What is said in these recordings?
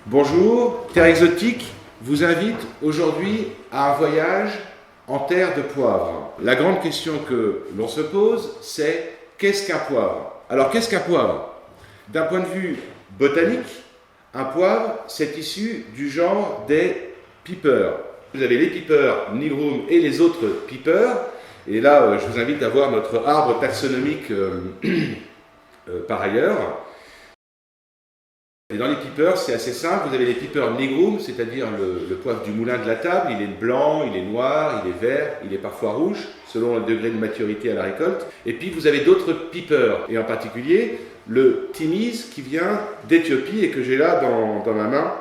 Bonjour, Terre Exotique vous invite aujourd'hui à un voyage en terre de poivre. La grande question que l'on se pose, c'est qu'est-ce qu'un poivre? Alors qu'est-ce qu'un poivre? D'un point de vue botanique, un poivre, c'est issu du genre des pipeurs. Vous avez les pipeurs nigrum et les autres pipeurs. Et là, je vous invite à voir notre arbre taxonomique par ailleurs. Et dans les pipeurs, c'est assez simple. Vous avez les pipeurs nigrum, c'est-à-dire le poivre du moulin de la table. Il est blanc, il est noir, il est vert, il est parfois rouge, selon le degré de maturité à la récolte. Et puis vous avez d'autres pipeurs, et en particulier le Timiz qui vient d'Éthiopie et que j'ai là dans ma main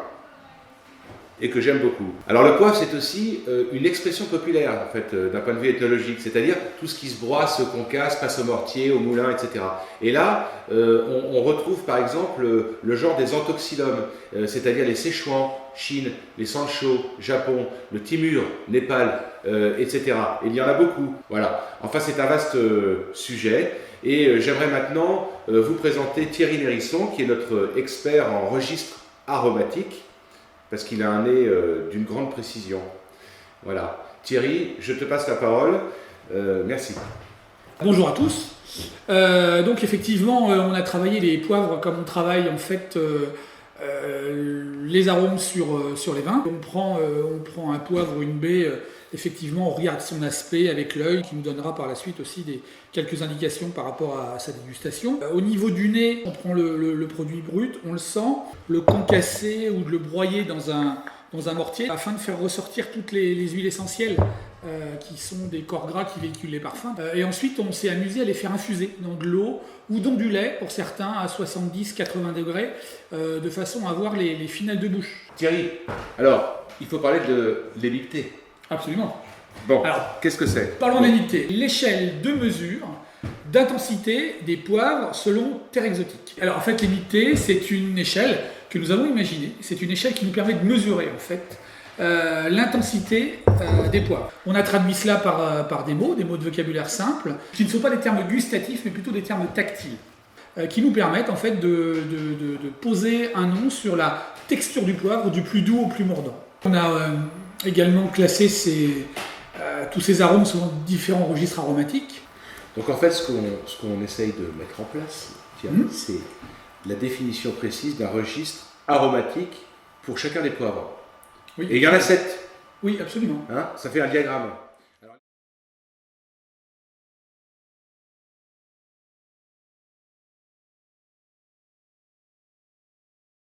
et que j'aime beaucoup. Alors le poivre, c'est aussi une expression populaire, en fait, d'un point de vue ethnologique, c'est-à-dire tout ce qui se broie, ce qu'on casse, passe au mortier, au moulin, etc. Et là, on retrouve par exemple le genre des anthoxylomes, c'est-à-dire les Sichuan, Chine, les Sancho, Japon, le Timur, Népal, etc. Et il y en a beaucoup. Voilà. Enfin, c'est un vaste sujet. Et j'aimerais maintenant vous présenter Thierry Nérisson, qui est notre expert en registre aromatique, parce qu'il a un nez d'une grande précision. Voilà. Thierry, je te passe la parole. Merci. Bonjour à tous. Donc effectivement, on a travaillé les poivres comme on travaille en fait les arômes sur les vins. On prend un poivre ou une baie, effectivement, on regarde son aspect avec l'œil qui nous donnera par la suite aussi quelques indications par rapport à sa dégustation. Au niveau du nez, on prend le produit brut, on le sent, le concasser ou de le broyer dans un mortier afin de faire ressortir toutes les huiles essentielles qui sont des corps gras qui véhiculent les parfums. Et ensuite, on s'est amusé à les faire infuser dans de l'eau ou dans du lait, pour certains à 70-80 degrés, de façon à avoir les finales de bouche. Thierry, alors, il faut parler de l'hélicté. Absolument. Bon, alors, qu'est-ce que c'est? Parlons d'hélicté. L'échelle de mesure d'intensité des poivres selon Terre Exotique. Alors en fait, l'hélicté, c'est une échelle que nous avons imaginée. C'est une échelle qui nous permet de mesurer en fait l'intensité des poivres. On a traduit cela par des mots de vocabulaire simple, qui ne sont pas des termes gustatifs, mais plutôt des termes tactiles, qui nous permettent en fait de poser un nom sur la texture du poivre, du plus doux au plus mordant. On a également classé tous ces arômes selon différents registres aromatiques. Donc en fait, ce qu'on essaye de mettre en place, c'est la définition précise d'un registre aromatique pour chacun des poivres. Oui. Et il y en a 7. Oui, absolument. Hein, ça fait un diagramme.